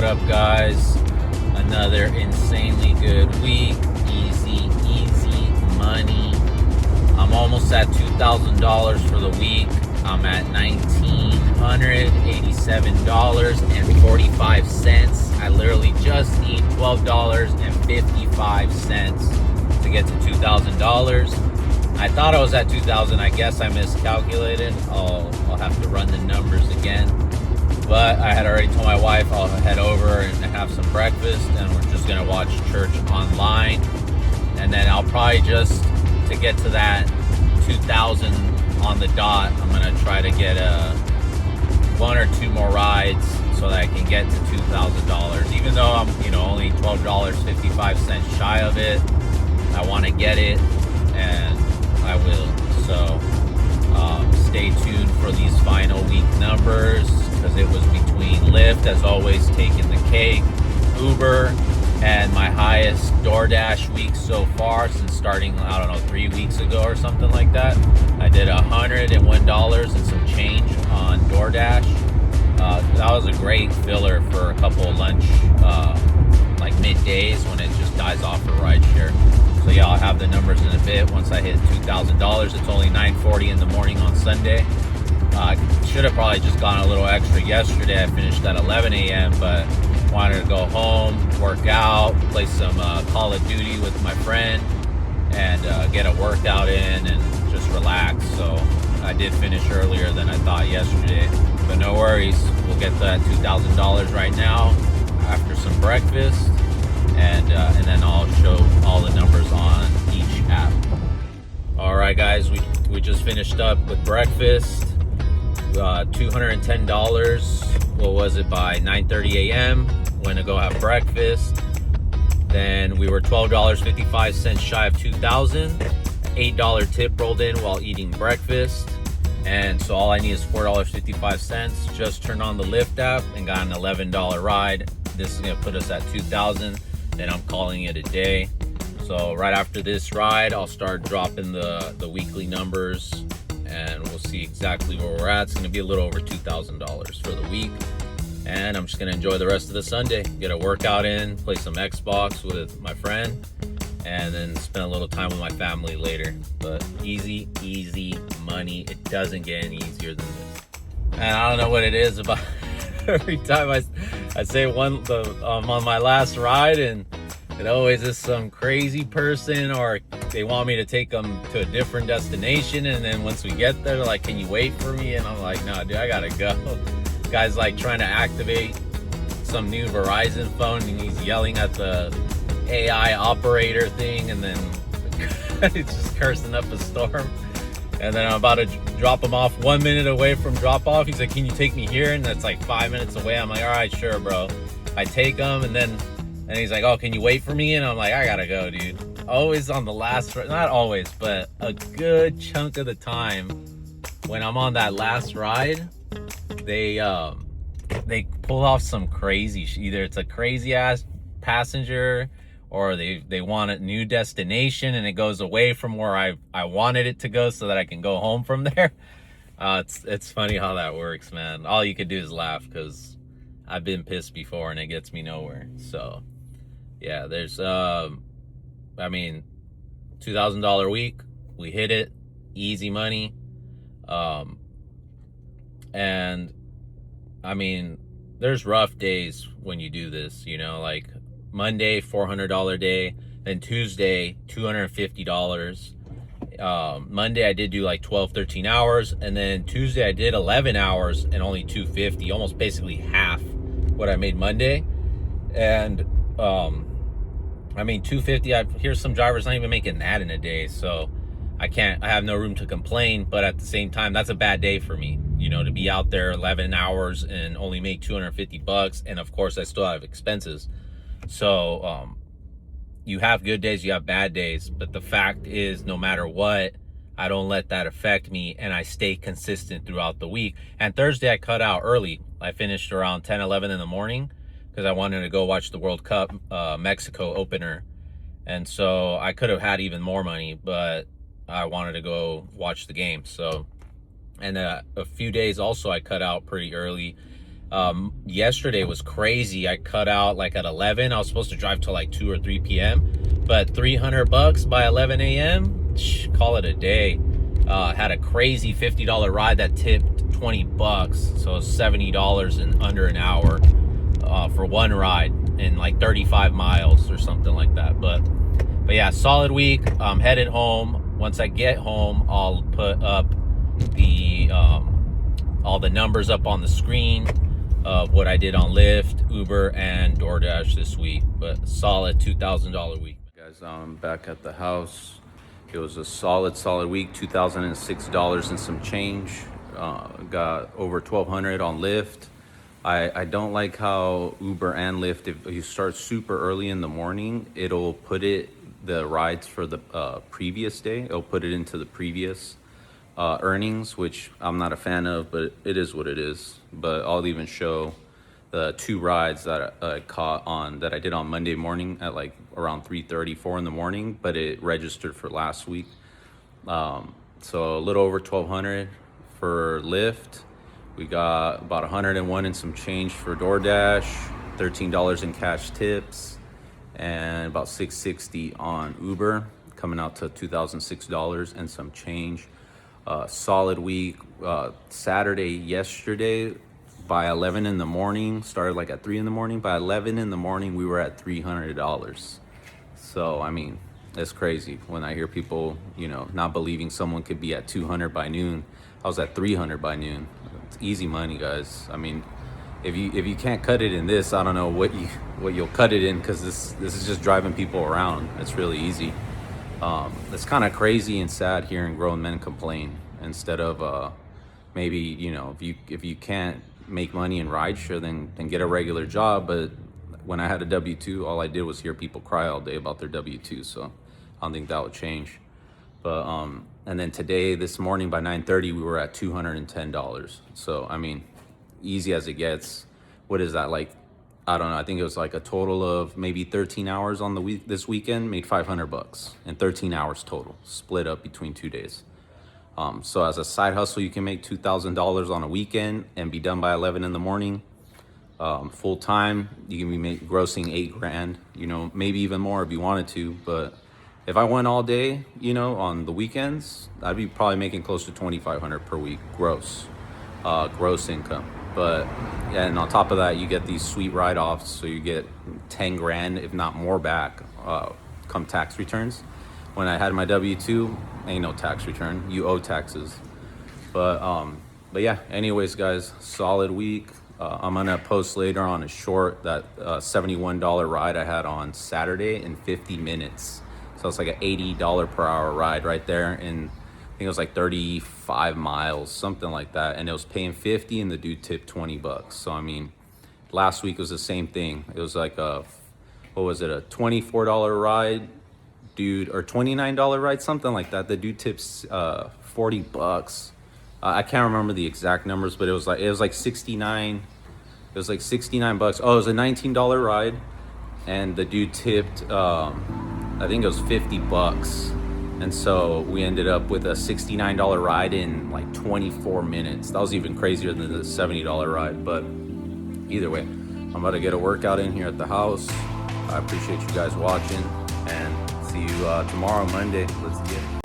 up, guys? Another insanely good week. Easy money. I'm almost at $2,000 for the week. I'm at $1,987.45. I literally just need $12.55 to get to $2,000. I thought I was at 2,000. I guess I miscalculated. I'll have to run the numbers again. But I had already told my wife I'll head over and have some breakfast, and we're just gonna watch church online. And then I'll probably just, to get to that 2,000 on the dot, I'm gonna try to get one or two more rides so that I can get to $2,000. Even though I'm, only $12.55 shy of it, I want to get it, and I will. So stay tuned for these final week numbers, because it was between Lyft, as always, taking the cake, Uber, and my highest DoorDash week so far since starting, 3 weeks ago or something like that. I did $101 and some change on DoorDash. That was a great filler for a couple of lunch, like middays, when it just dies off for Rideshare. So yeah, I'll have the numbers in a bit once I hit $2,000. It's only 9:40 in the morning on Sunday. I should have probably just gone a little extra yesterday. I finished at 11 a.m., but wanted to go home, work out, play some Call of Duty with my friend, and get a workout in and just relax. So I did finish earlier than I thought yesterday, but no worries. We'll get that $2,000 right now after some breakfast, and then I'll show all the numbers on each app. All right, guys, we just finished up with breakfast. $210. What was it, by 9:30 a.m. Went to go have breakfast. Then we were $12.55 shy of 2,000. $8 tip rolled in while eating breakfast. And so all I need is $4.55. Just turned on the Lyft app and got an $11 ride. This is gonna put us at 2,000. Then I'm calling it a day. So right after this ride, I'll start dropping the weekly numbers, and we'll see exactly where we're at. It's gonna be a little over $2,000 for the week. And I'm just gonna enjoy the rest of the Sunday, get a workout in, play some Xbox with my friend, and then spend a little time with my family later. But easy money. It doesn't get any easier than this. And I don't know what it is about every time I say I'm on my last ride, and it always is some crazy person, or they want me to take them to a different destination, and then once we get there, they're like, can you wait for me? And I'm like, no, dude, I gotta go. Guy's like trying to activate some new Verizon phone, and he's yelling at the AI operator thing, and then he's just cursing up a storm. And then I'm about to drop him off 1 minute away from drop off. He's like, can you take me here? And that's like 5 minutes away. I'm like, all right, sure, bro. I take him, and he's like, oh, can you wait for me? And I'm like, I gotta go, dude. Always on the last, not always, but a good chunk of the time when I'm on that last ride, they pull off some crazy either it's a crazy ass passenger, or they want a new destination and it goes away from where I wanted it to go so that I can go home from there. It's funny how that works, man. All you could do is laugh, because I've been pissed before and it gets me nowhere. So yeah, there's $2,000 week, we hit it, easy money. And there's rough days when you do this, like Monday, $400 day, then Tuesday, $250. Monday I did do like 12-13 hours, and then Tuesday I did 11 hours and only $250, almost basically half what I made Monday. And $250, I hear some drivers not even making that in a day, so I have no room to complain. But at the same time, that's a bad day for me, to be out there 11 hours and only make $250. And of course I still have expenses. So you have good days, you have bad days, but the fact is, no matter what, I don't let that affect me, and I stay consistent throughout the week. And Thursday I cut out early. I finished around 10-11 in the morning, because I wanted to go watch the World Cup Mexico opener. And so I could have had even more money, but I wanted to go watch the game. So, and a few days also I cut out pretty early, Yesterday was crazy. I cut out like at 11. I was supposed to drive till like 2 or 3 p.m. But $300 by 11 a.m. Call it a day. Had a crazy $50 ride that tipped $20, so $70 in under an hour for one ride in like 35 miles or something like that. But yeah, solid week. I'm headed home. Once I get home, I'll put up the all the numbers up on the screen of what I did on Lyft, Uber, and DoorDash this week. But solid $2,000 week. Guys, I'm back at the house. It was a solid week. $2,006 and some change. Got over 1,200 on Lyft. I don't like how Uber and Lyft, if you start super early in the morning, it'll put the rides for the previous day. It'll put it into the previous earnings, which I'm not a fan of, but it is what it is. But I'll even show the 2 rides that I caught on that I did on Monday morning at like around 3:30, 4 in the morning, but it registered for last week. So a little over 1,200 for Lyft. We got about 101 and some change for DoorDash, $13 in cash tips, and about $660 on Uber, coming out to $2,006 and some change. Solid week. Saturday, yesterday, by 11 in the morning, started like at 3 in the morning. By 11 in the morning, we were at $300. So, I mean, it's crazy when I hear people, not believing someone could be at 200 by noon. I was at 300 by noon. It's easy money, guys. I mean, if you can't cut it in this, I don't know what you'll cut it in, because this is just driving people around. It's really easy. It's kind of crazy and sad hearing grown men complain instead of maybe if you can't make money in rideshare, then get a regular job. But when I had a W-2, all I did was hear people cry all day about their W-2, so I don't think that would change. But and then today, this morning by 9:30, we were at $210. So I mean, easy as it gets. What is that, like? I don't know. I think it was like a total of maybe 13 hours on the week. This weekend made $500 and 13 hours total, split up between 2 days. So as a side hustle, you can make $2,000 on a weekend and be done by 11 in the morning. Full time, you can be grossing $8,000. Maybe even more if you wanted to. But if I went all day, on the weekends, I'd be probably making close to $2,500 per week gross income. But yeah, and on top of that, you get these sweet write-offs, so you get $10,000, if not more, back come tax returns. When I had my W-2, ain't no tax return. You owe taxes. But yeah. Anyways, guys, solid week. I'm gonna post later on a short that $71 ride I had on Saturday in 50 minutes. So it's like an $80 per hour ride right there, and I think it was like 35 miles, something like that. And it was paying 50 and the dude tipped $20. So, I mean, last week was the same thing. It was like a $24 ride, dude, or $29 ride, something like that. The dude tips $40. I can't remember the exact numbers, but it was like 69. It was like $69. Oh, it was a $19 ride, and the dude tipped I think it was $50. And so we ended up with a $69 ride in like 24 minutes. That was even crazier than the $70 ride. But either way, I'm about to get a workout in here at the house. I appreciate you guys watching, and see you tomorrow, Monday. Let's get it.